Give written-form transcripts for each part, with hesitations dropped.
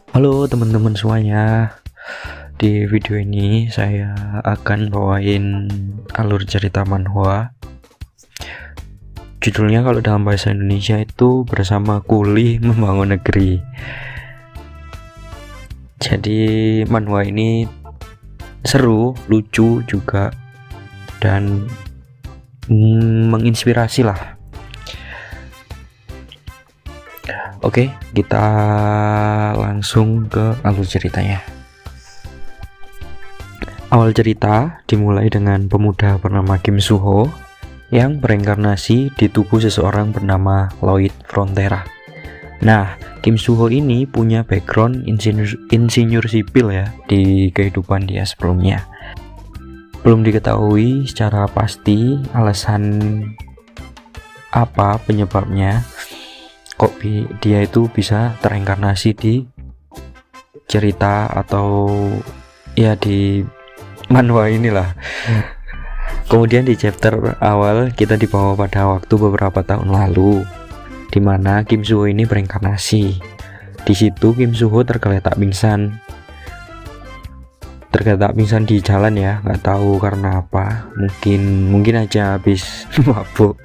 Halo teman-teman semuanya. Di video ini saya akan bawain alur cerita manhwa. Judulnya kalau dalam bahasa Indonesia itu Bersama Kuli Membangun Negeri. Jadi manhwa ini seru, lucu juga, dan menginspirasi lah. Oke, kita langsung ke alur ceritanya. Awal cerita dimulai dengan pemuda bernama Kim Soo-ho yang bereinkarnasi di tubuh seseorang bernama Lloyd Frontera. Nah, Kim Soo-ho ini punya background insinyur sipil ya di kehidupan dia sebelumnya. Belum diketahui secara pasti alasan apa penyebabnya kok dia itu bisa tereinkarnasi di cerita atau ya di manhwa inilah. Kemudian di chapter awal kita dibawa pada waktu beberapa tahun lalu, di mana Kim Soo-ho ini bereinkarnasi. Di situ Kim Soo-ho tergeletak pingsan di jalan ya, nggak tahu karena apa, mungkin aja habis mabuk.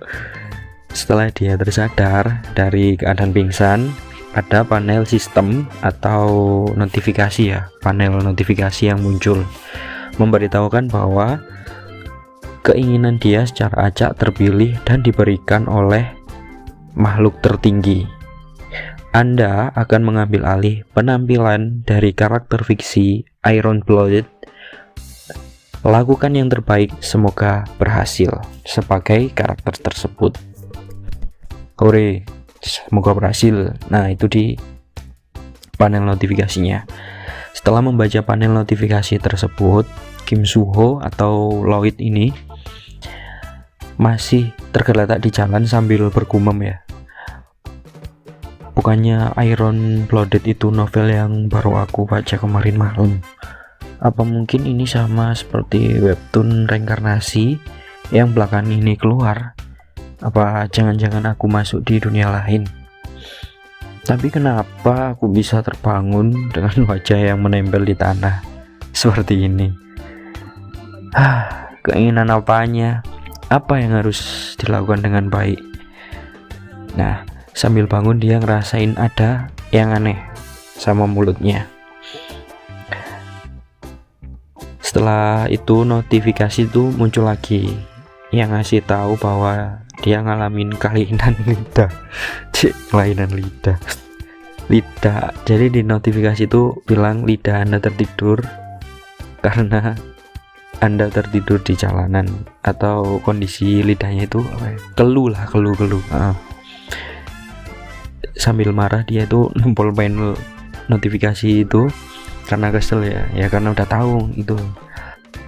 Setelah dia tersadar dari keadaan pingsan, ada panel sistem atau notifikasi ya, panel notifikasi yang muncul memberitahukan bahwa keinginan dia secara acak terpilih dan diberikan oleh makhluk tertinggi. Anda akan mengambil alih penampilan dari karakter fiksi Iron Blooded. Lakukan yang terbaik, semoga berhasil sebagai karakter tersebut. Hore, semoga berhasil. Nah, itu di panel notifikasinya. Setelah membaca panel notifikasi tersebut, Kim Soo-ho atau Lloyd ini masih tergeletak di jalan sambil bergumam ya. Bukannya Iron Blooded itu novel yang baru aku baca kemarin malam. Apa mungkin ini sama seperti webtoon reinkarnasi yang belakangan ini keluar? Apa jangan-jangan aku masuk di dunia lain? Tapi kenapa aku bisa terbangun dengan wajah yang menempel di tanah seperti ini? Keinginan apanya? Apa yang harus dilakukan dengan baik? Nah, sambil bangun dia ngerasain ada yang aneh sama mulutnya. Setelah itu notifikasi itu muncul lagi yang ngasih tahu bahwa dia ngalamin kelainan lidah. Lidah. Jadi di notifikasi itu bilang lidah Anda tertidur karena Anda tertidur di jalanan, atau kondisi lidahnya itu keluh. Sambil marah dia itu nempel panel notifikasi itu karena kesel ya karena udah tahu itu,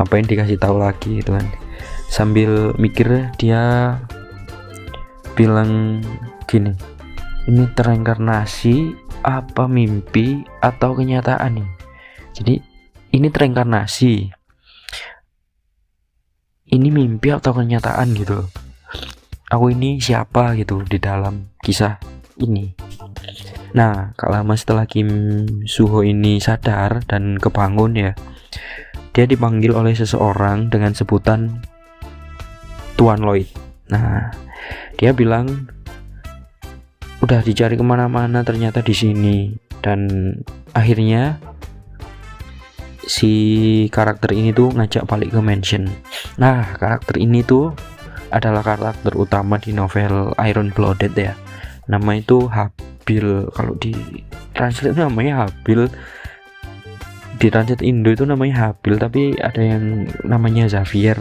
ngapain dikasih tahu lagi itu kan. Sambil mikir dia bilang gini, ini tereinkarnasi apa mimpi atau kenyataan nih? Jadi ini tereinkarnasi, ini mimpi atau kenyataan gitu. Aku ini siapa gitu di dalam kisah ini. Nah, kalau lama setelah Kim Soo-ho ini sadar dan kebangun ya, dia dipanggil oleh seseorang dengan sebutan Tuan Lloyd. Nah, dia bilang udah dicari kemana-mana ternyata di sini, dan akhirnya si karakter ini tuh ngajak balik ke mansion. Nah, karakter ini tuh adalah karakter utama di novel Iron Blooded ya. Nama itu Habil, kalau di translate namanya Habil, di translate Indo itu namanya Habil, tapi ada yang namanya Xavier.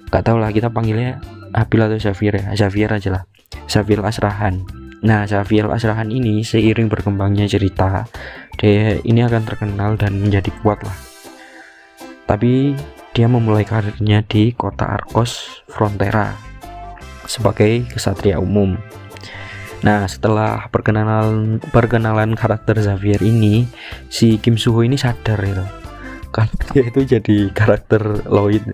Gak tau lah, kita panggilnya Habil atau Xavier ya, Xavier aja lah, Xavier Asrahan. Nah, Xavier Asrahan ini seiring berkembangnya cerita, dia ini akan terkenal dan menjadi kuat lah. Tapi dia memulai karirnya di kota Arcos Frontera sebagai kesatria umum. Nah, setelah perkenalan karakter Xavier ini, si Kim Soo-ho ini sadar itu kan dia itu jadi karakter Lloyd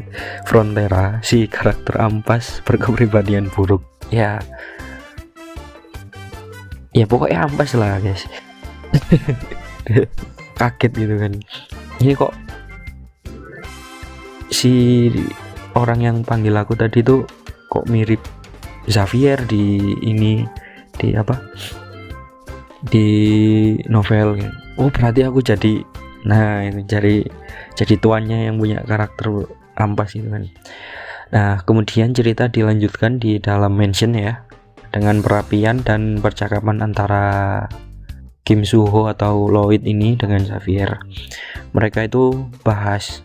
Frontera, si karakter ampas berkepribadian buruk ya pokoknya ampas lah guys. Kaget gitu kan, ini kok si orang yang panggil aku tadi tuh kok mirip Xavier di ini, di apa, di novel. Oh berarti aku jadi, nah ini jadi tuannya yang punya karakter ampas gitu kan. Nah kemudian cerita dilanjutkan di dalam mansion ya, dengan perapian dan percakapan antara Kim Soo-ho atau Lloyd ini dengan Xavier. Mereka itu bahas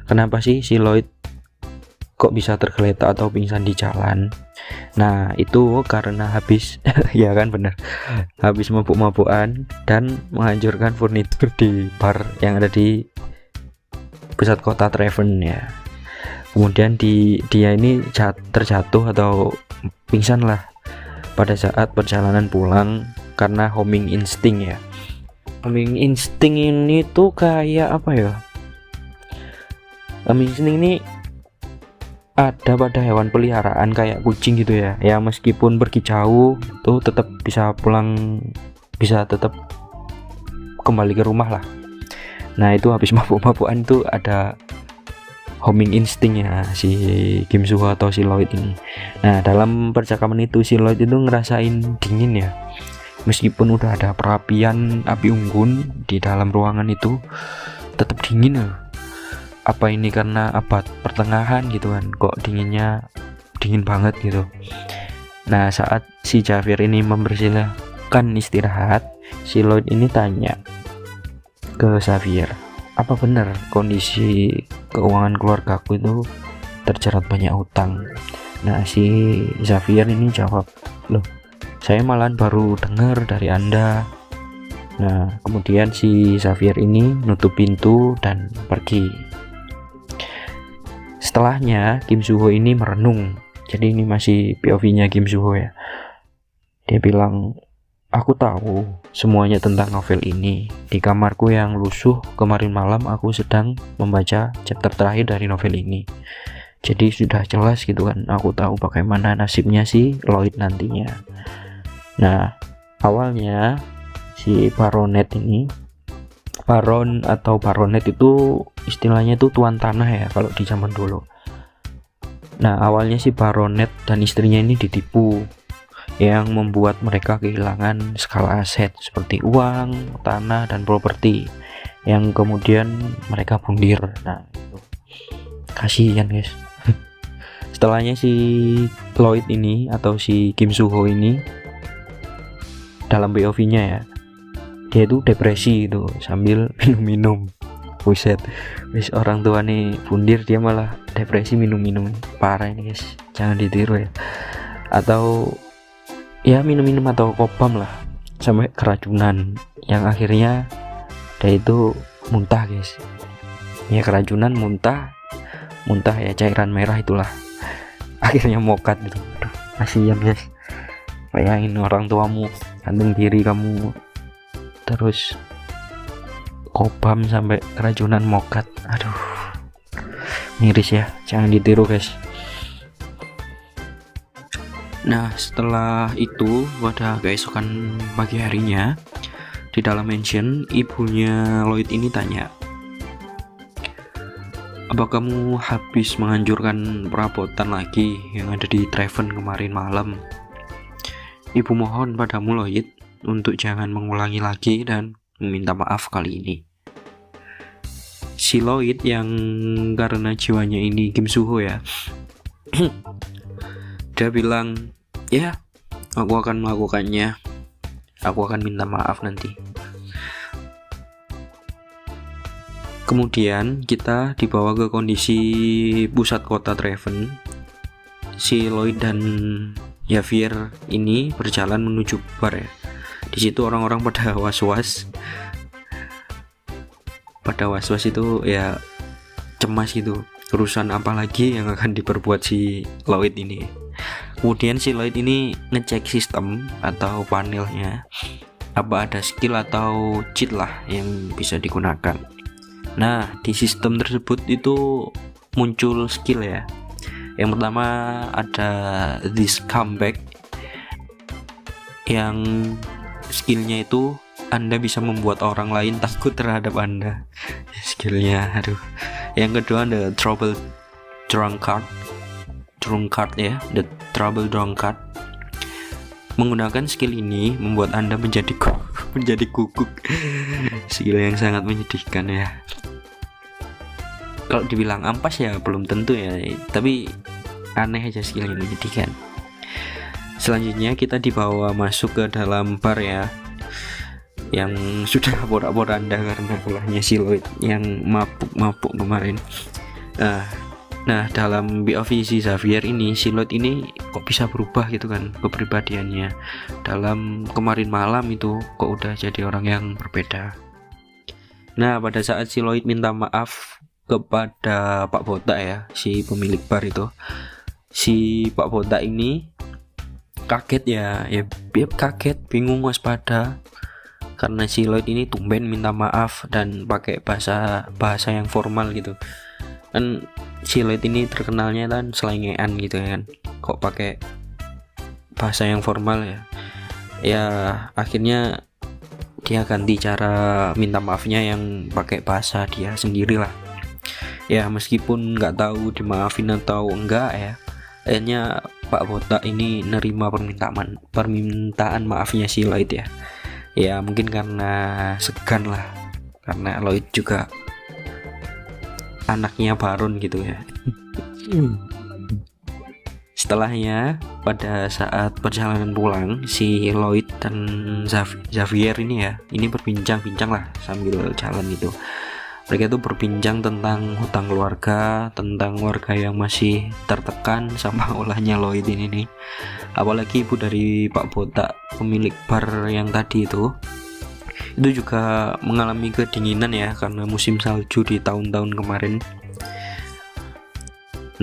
kenapa sih si Lloyd kok bisa tergeletak atau pingsan di jalan. Nah itu karena habis ya kan benar, habis mabuk-mabukan dan menghancurkan furnitur di bar yang ada di pusat kota Treven ya. Kemudian dia ini terjatuh atau pingsan lah pada saat perjalanan pulang karena homing instinct ya. Homing instinct ini tuh kayak apa ya, homing instinct ini ada pada hewan peliharaan kayak kucing gitu ya, ya meskipun pergi jauh tuh tetap bisa pulang, bisa tetap kembali ke rumah lah. Nah itu habis mabuk-mabukan tuh ada homing instingnya si Kim Soo-ho atau si Lloyd ini. Nah dalam percakapan itu si Lloyd itu ngerasain dingin ya, meskipun udah ada perapian api unggun di dalam ruangan itu tetap dingin loh. Apa ini karena abad pertengahan gitu kan, kok dinginnya dingin banget gitu. Nah saat si Xavier ini mempersilahkan istirahat, si Lloyd ini tanya ke Xavier, apa benar kondisi keuangan keluargaku itu terjerat banyak utang? Nah si Xavier ini jawab, loh saya malahan baru dengar dari Anda. Nah kemudian si Xavier ini nutup pintu dan pergi. Setelahnya Kim Soo-ho ini merenung, jadi ini masih POV-nya Kim Soo-ho ya. Dia bilang, aku tahu semuanya tentang novel ini. Di kamarku yang lusuh kemarin malam aku sedang membaca chapter terakhir dari novel ini. Jadi sudah jelas gitu kan, aku tahu bagaimana nasibnya si Lloyd nantinya. Nah awalnya si Baronet ini, Baron atau Baronet itu istilahnya itu tuan tanah ya kalau di zaman dulu. Nah awalnya si Baronet dan istrinya ini ditipu, yang membuat mereka kehilangan segala aset seperti uang, tanah, dan properti yang kemudian mereka bundir. Nah itu kasihan guys. Setelahnya si Lloyd ini atau si Kim Soo-ho ini dalam POV-nya ya, dia itu depresi itu sambil minum-minum. Buset, wis orang tua nih bundir dia malah depresi minum-minum, parah ini guys, jangan ditiru ya. Atau ya minum-minum atau kopam lah sampai keracunan yang akhirnya dia itu muntah guys. Ya keracunan, muntah ya cairan merah itulah, akhirnya mokat gitu. Aduh kasihan guys, bayangin orang tuamu gantung diri, kamu terus kopam sampai keracunan mokat. Aduh miris ya, jangan ditiru guys. Nah setelah itu pada keesokan pagi harinya di dalam mansion, ibunya Lloyd ini tanya, apa kamu habis menghancurkan perabotan lagi yang ada di Treven kemarin malam? Ibu mohon padamu Lloyd untuk jangan mengulangi lagi dan meminta maaf kali ini. Si Lloyd yang karena jiwanya ini Kim Soo-ho ya, dia bilang, ya aku akan melakukannya, aku akan minta maaf nanti. Kemudian kita dibawa ke kondisi pusat kota Treven. Si Lloyd dan Xavier ini berjalan menuju bar ya. Di situ orang-orang pada was-was itu ya, cemas gitu, urusan apa lagi yang akan diperbuat si Lloyd ini. Kemudian si Lloyd ini ngecek sistem atau panelnya, apa ada skill atau cheat lah yang bisa digunakan. Nah di sistem tersebut itu muncul skill ya. Yang pertama ada this comeback, yang skillnya itu Anda bisa membuat orang lain takut terhadap Anda. Skillnya, aduh. Yang kedua ada Trouble Drunkard ya, The Trouble Drunkard. Menggunakan skill ini membuat Anda menjadi kukuk. Skill yang sangat menyedihkan ya. Kalau dibilang ampas ya belum tentu ya, tapi aneh aja skill yang menyedihkan. Selanjutnya kita dibawa masuk ke dalam bar ya, yang sudah porak-poranda karena ulahnya si Lloyd yang mabuk kemarin. Nah dalam POV si Xavier ini, si Lloyd ini kok bisa berubah gitu kan kepribadiannya. Dalam kemarin malam itu kok udah jadi orang yang berbeda. Nah pada saat si Lloyd minta maaf kepada Pak Botak ya, si pemilik bar itu, si Pak Botak ini kaget ya kaget, bingung, waspada karena si Lloyd ini tumben minta maaf dan pakai bahasa yang formal gitu kan. Si Lloyd ini terkenalnya kan selengean gitu kan, kok pakai bahasa yang formal ya akhirnya dia ganti cara minta maafnya yang pakai bahasa dia sendiri lah ya, meskipun nggak tahu dimaafin atau enggak ya. Akhirnya Pak Botak ini nerima permintaan maafnya si Lloyd ya mungkin karena segan lah, karena Lloyd juga anaknya Baron gitu ya. Setelahnya pada saat perjalanan pulang, si Lloyd dan Xavier ini berbincang-bincang lah sambil jalan gitu. Mereka tuh berbincang tentang hutang keluarga, tentang warga yang masih tertekan sama ulahnya Lloyd ini nih. Apalagi ibu dari Pak Botak, pemilik bar yang tadi itu juga mengalami kedinginan ya karena musim salju di tahun-tahun kemarin.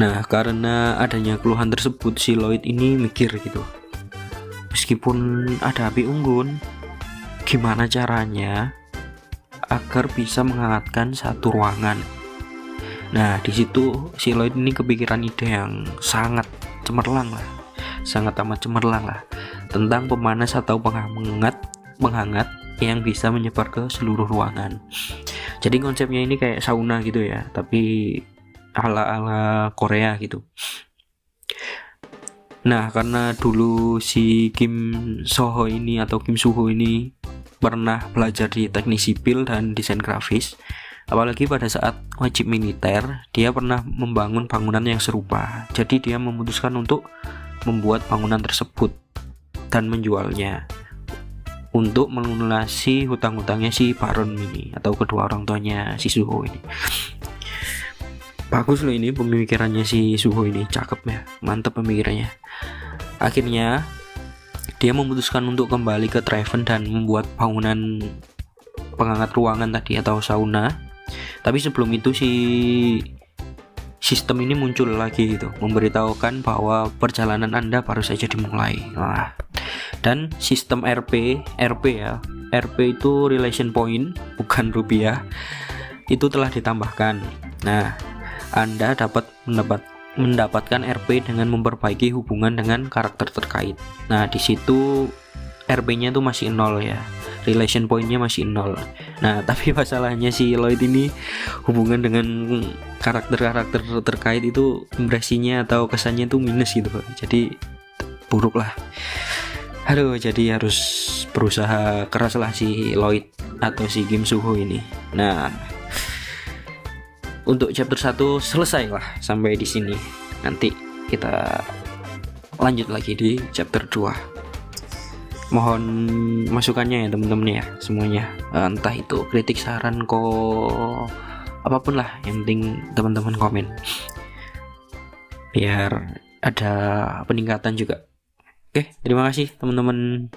Nah karena adanya keluhan tersebut, si Lloyd ini mikir gitu, meskipun ada api unggun, gimana caranya agar bisa menghangatkan satu ruangan. Nah di situ si Lloyd ini kepikiran ide yang sangat amat cemerlang lah tentang pemanas atau penghangat yang bisa menyebar ke seluruh ruangan. Jadi konsepnya ini kayak sauna gitu ya, tapi ala Korea gitu. Nah karena dulu si Kim Suho ini pernah belajar di teknik sipil dan desain grafis, apalagi pada saat wajib militer dia pernah membangun bangunan yang serupa. Jadi dia memutuskan untuk membuat bangunan tersebut dan menjualnya untuk melunasi hutang-hutangnya si Baron ini atau kedua orang tuanya si Suho ini. Bagus loh ini pemikirannya si Suho ini, cakep ya, mantep pemikirannya. Akhirnya dia memutuskan untuk kembali ke Treven dan membuat bangunan penghangat ruangan tadi atau sauna. Tapi sebelum itu si sistem ini muncul lagi gitu, memberitahukan bahwa perjalanan Anda baru saja dimulai. Dan sistem RP ya, RP itu relation point bukan rupiah, itu telah ditambahkan. Nah Anda dapat mendapatkan RP dengan memperbaiki hubungan dengan karakter terkait. Nah di situ RP-nya tuh masih 0 ya, relation point-nya masih 0. Nah tapi masalahnya si Lloyd ini hubungan dengan karakter terkait itu impresinya atau kesannya tuh minus gitu, jadi buruk lah. Aduh, jadi harus berusaha keras lah si Lloyd atau si Kim Suho ini. Nah untuk chapter 1 selesai lah sampai di sini. Nanti kita lanjut lagi di chapter 2. Mohon masukannya ya teman-teman ya semuanya. Entah itu kritik, saran, apapun lah, yang penting teman-teman komen biar ada peningkatan juga. Oke, terima kasih teman-teman.